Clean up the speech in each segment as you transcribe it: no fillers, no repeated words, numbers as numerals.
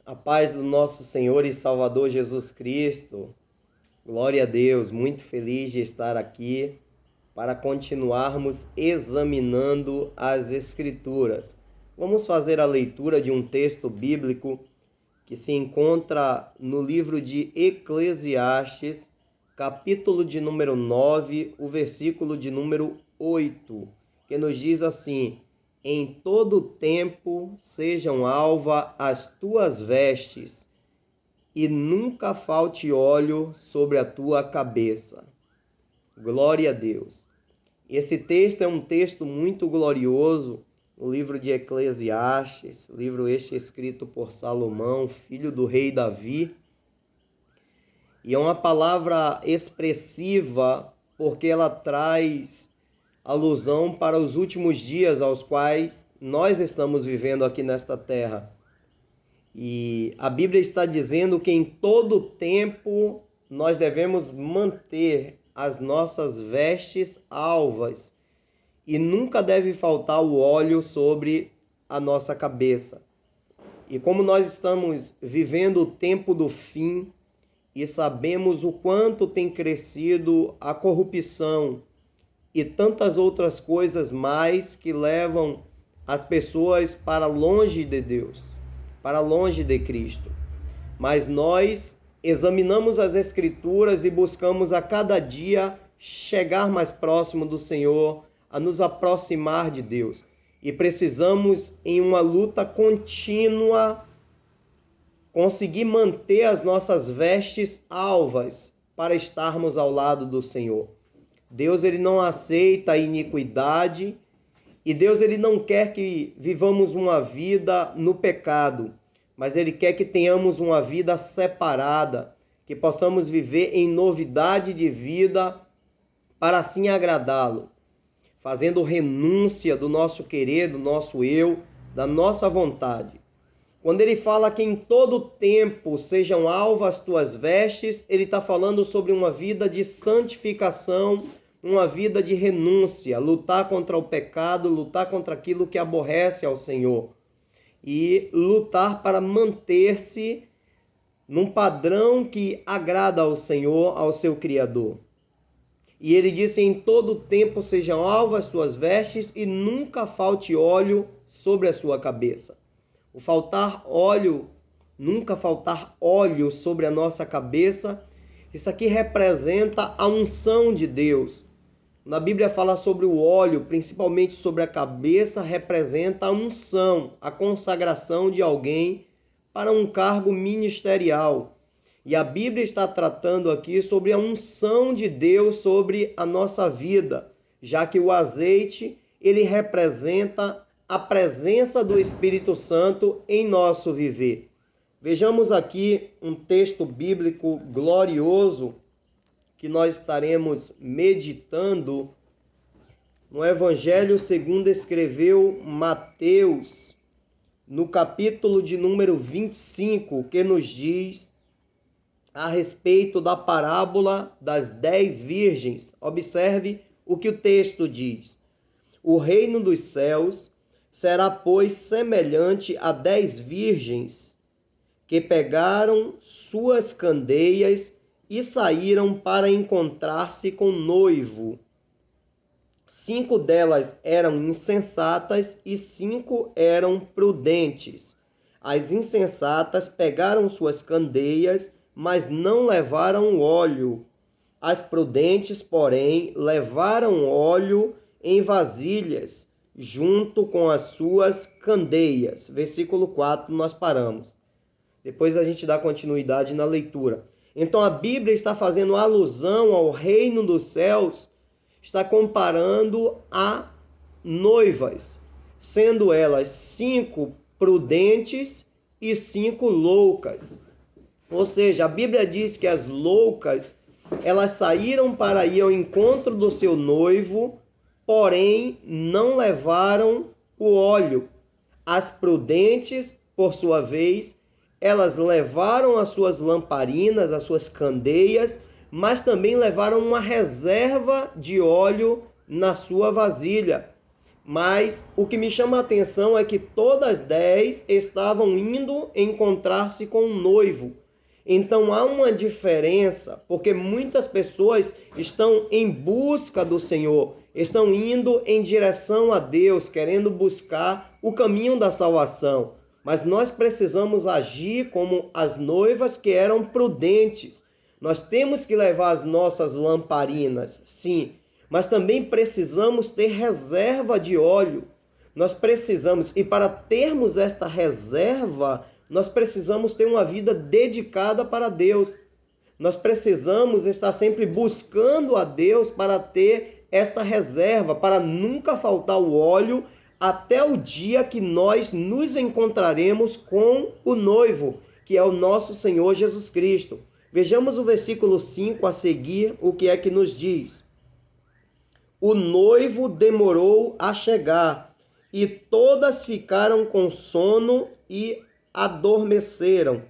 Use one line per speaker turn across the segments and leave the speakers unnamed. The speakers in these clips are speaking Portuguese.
A paz do nosso Senhor e Salvador Jesus Cristo. Glória a Deus, muito feliz de estar aqui para continuarmos examinando as Escrituras. Vamos fazer a leitura de um texto bíblico que se encontra no livro de Eclesiastes, capítulo de número 9, o versículo de número 8, que nos diz assim: em todo tempo sejam alva as tuas vestes, e nunca falte óleo sobre a tua cabeça. Glória a Deus. Esse texto é um texto muito glorioso, o livro de Eclesiastes, livro este escrito por Salomão, filho do rei Davi. E é uma palavra expressiva porque ela traz alusão para os últimos dias aos quais nós estamos vivendo aqui nesta terra. E a Bíblia está dizendo que em todo tempo nós devemos manter as nossas vestes alvas e nunca deve faltar o óleo sobre a nossa cabeça. E como nós estamos vivendo o tempo do fim e sabemos o quanto tem crescido a corrupção e tantas outras coisas mais que levam as pessoas para longe de Deus, para longe de Cristo. Mas nós examinamos as Escrituras e buscamos a cada dia chegar mais próximo do Senhor, a nos aproximar de Deus. E precisamos, em uma luta contínua, conseguir manter as nossas vestes alvas para estarmos ao lado do Senhor. Deus ele não aceita a iniquidade e Deus ele não quer que vivamos uma vida no pecado, mas ele quer que tenhamos uma vida separada, que possamos viver em novidade de vida para assim agradá-lo, fazendo renúncia do nosso querer, do nosso eu, da nossa vontade. Quando ele fala que em todo tempo sejam alvas as tuas vestes, ele está falando sobre uma vida de santificação, uma vida de renúncia, lutar contra o pecado, lutar contra aquilo que aborrece ao Senhor e lutar para manter-se num padrão que agrada ao Senhor, ao seu Criador. E ele disse: em todo tempo sejam alvas as tuas vestes e nunca falte óleo sobre a sua cabeça. O faltar óleo, nunca faltar óleo sobre a nossa cabeça, isso aqui representa a unção de Deus. Na Bíblia fala sobre o óleo, principalmente sobre a cabeça, representa a unção, a consagração de alguém para um cargo ministerial. E a Bíblia está tratando aqui sobre a unção de Deus sobre a nossa vida, já que o azeite, ele representa a presença do Espírito Santo em nosso viver. Vejamos aqui um texto bíblico glorioso que nós estaremos meditando no Evangelho segundo escreveu Mateus, no capítulo de número 25, que nos diz a respeito da parábola das 10 virgens. Observe o que o texto diz: o reino dos céus será, pois, semelhante a 10 virgens que pegaram suas candeias e saíram para encontrar-se com o noivo. 5 delas eram insensatas e 5 eram prudentes. As insensatas pegaram suas candeias, mas não levaram óleo. As prudentes, porém, levaram óleo em vasilhas, junto com as suas candeias. Versículo 4, nós paramos. Depois a gente dá continuidade na leitura. Então a Bíblia está fazendo alusão ao reino dos céus, está comparando a noivas, sendo elas 5 prudentes e 5 loucas. Ou seja, a Bíblia diz que as loucas, elas saíram para ir ao encontro do seu noivo, porém não levaram o óleo. As prudentes, por sua vez, elas levaram as suas lamparinas, as suas candeias, mas também levaram uma reserva de óleo na sua vasilha. mas o que me chama a atenção é que todas as 10 estavam indo encontrar-se com o noivo. Então há uma diferença, porque muitas pessoas estão em busca do Senhor, estão indo em direção a Deus, querendo buscar o caminho da salvação. Mas nós precisamos agir como as noivas que eram prudentes. Nós temos que levar as nossas lamparinas, sim, mas também precisamos ter reserva de óleo. Nós precisamos, e para termos esta reserva, nós precisamos ter uma vida dedicada para Deus. Nós precisamos estar sempre buscando a Deus para ter esta reserva, para nunca faltar o óleo até o dia que nós nos encontraremos com o noivo, que é o nosso Senhor Jesus Cristo. Vejamos o versículo 5 a seguir, o que é que nos diz. O noivo demorou a chegar, e todas ficaram com sono e adormeceram.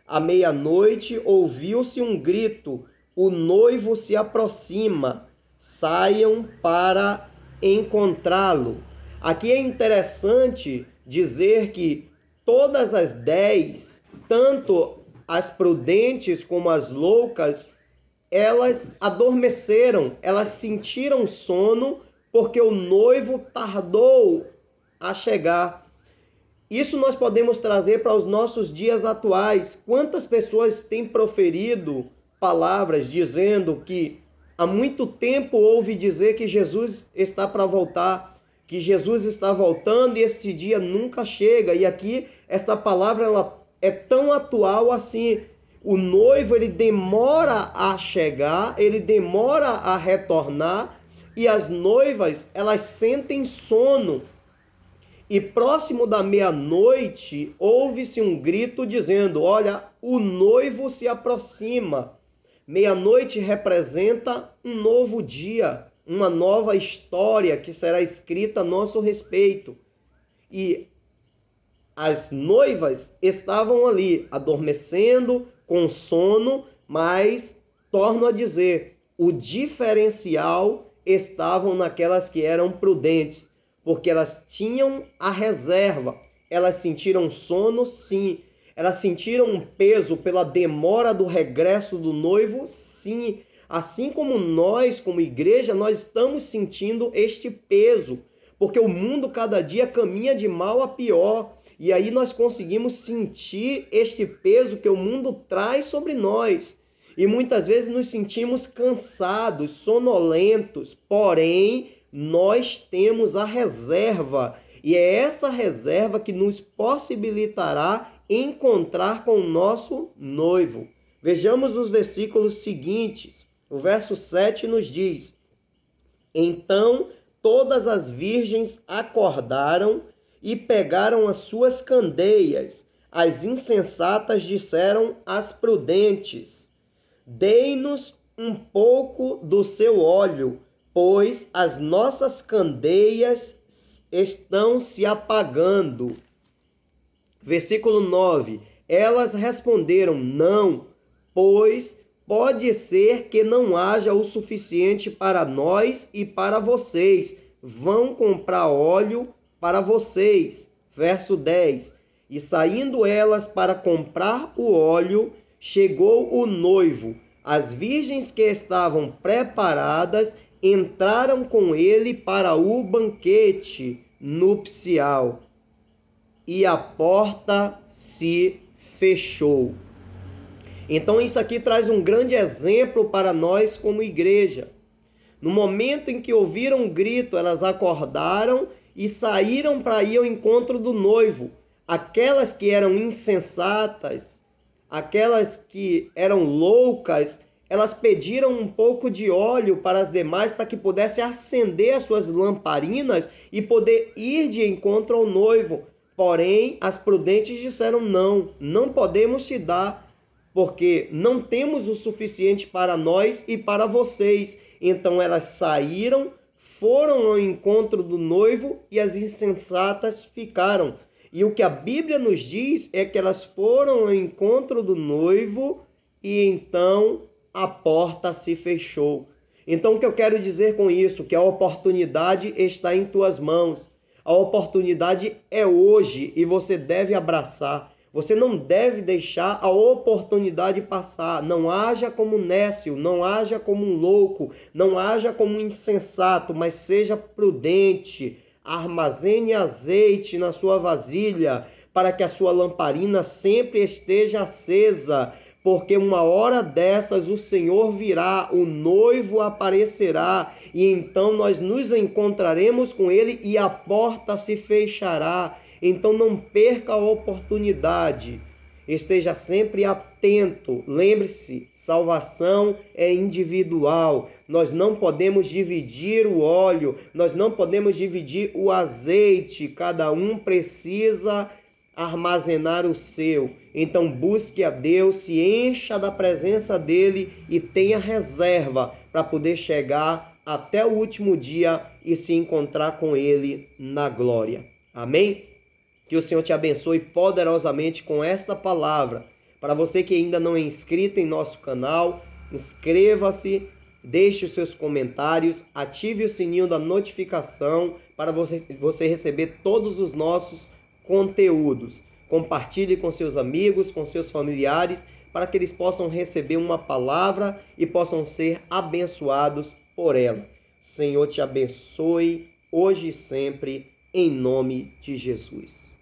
À meia-noite ouviu-se um grito: o noivo se aproxima, saiam para encontrá-lo. Aqui é interessante dizer que todas as 10, tanto as prudentes como as loucas, elas adormeceram, elas sentiram sono porque o noivo tardou a chegar. Isso nós podemos trazer para os nossos dias atuais. Quantas pessoas têm proferido palavras dizendo que há muito tempo ouve dizer que Jesus está para voltar, que Jesus está voltando e este dia nunca chega. E aqui esta palavra ela é tão atual assim. O noivo ele demora a chegar, ele demora a retornar e as noivas elas sentem sono. E próximo da meia-noite ouve-se um grito dizendo: olha, o noivo se aproxima. Meia-noite representa um novo dia, uma nova história que será escrita a nosso respeito. E as noivas estavam ali adormecendo, com sono, mas, torno a dizer, o diferencial estavam naquelas que eram prudentes, porque elas tinham a reserva. Elas sentiram sono, sim. Elas sentiram um peso pela demora do regresso do noivo, sim. Assim como nós, como igreja, nós estamos sentindo este peso, porque o mundo cada dia caminha de mal a pior. E aí nós conseguimos sentir este peso que o mundo traz sobre nós. E muitas vezes nos sentimos cansados, sonolentos, porém nós temos a reserva. E é essa reserva que nos possibilitará encontrar com o nosso noivo. Vejamos os versículos seguintes. O verso 7 nos diz: então todas as virgens acordaram e pegaram as suas candeias. As insensatas disseram às prudentes: dei-nos um pouco do seu óleo, pois as nossas candeias estão se apagando. Versículo 9. Elas responderam: não, pois pode ser que não haja o suficiente para nós e para vocês. Vão comprar óleo para vocês. Verso 10. E saindo elas para comprar o óleo, chegou o noivo. As virgens que estavam preparadas entraram com ele para o banquete nupcial. E a porta se fechou. Então isso aqui traz um grande exemplo para nós como igreja. No momento em que ouviram um grito, elas acordaram e saíram para ir ao encontro do noivo. Aquelas que eram insensatas, aquelas que eram loucas, elas pediram um pouco de óleo para as demais para que pudessem acender as suas lamparinas e poder ir de encontro ao noivo. Porém, as prudentes disseram: não, não podemos te dar, porque não temos o suficiente para nós e para vocês. Então elas saíram, foram ao encontro do noivo e as insensatas ficaram. E o que a Bíblia nos diz é que elas foram ao encontro do noivo e então a porta se fechou. Então o que eu quero dizer com isso? Que a oportunidade está em tuas mãos. A oportunidade é hoje e você deve abraçar. Você não deve deixar a oportunidade passar. Não haja como um nécio, não haja como um louco, não haja como um insensato, mas seja prudente. Armazene azeite na sua vasilha, para que a sua lamparina sempre esteja acesa, porque uma hora dessas o Senhor virá, o noivo aparecerá, e então nós nos encontraremos com ele e a porta se fechará. Então não perca a oportunidade. Esteja sempre atento. Lembre-se, salvação é individual. Nós não podemos dividir o óleo, nós não podemos dividir o azeite. Cada um precisa armazenar o seu. Então busque a Deus, se encha da presença dele e tenha reserva para poder chegar até o último dia e se encontrar com ele na glória. Amém? Que o Senhor te abençoe poderosamente com esta palavra. Para você que ainda não é inscrito em nosso canal, inscreva-se, deixe os seus comentários, ative o sininho da notificação para você receber todos os nossos conteúdos. Compartilhe com seus amigos, com seus familiares, para que eles possam receber uma palavra e possam ser abençoados por ela. Senhor te abençoe hoje e sempre, em nome de Jesus.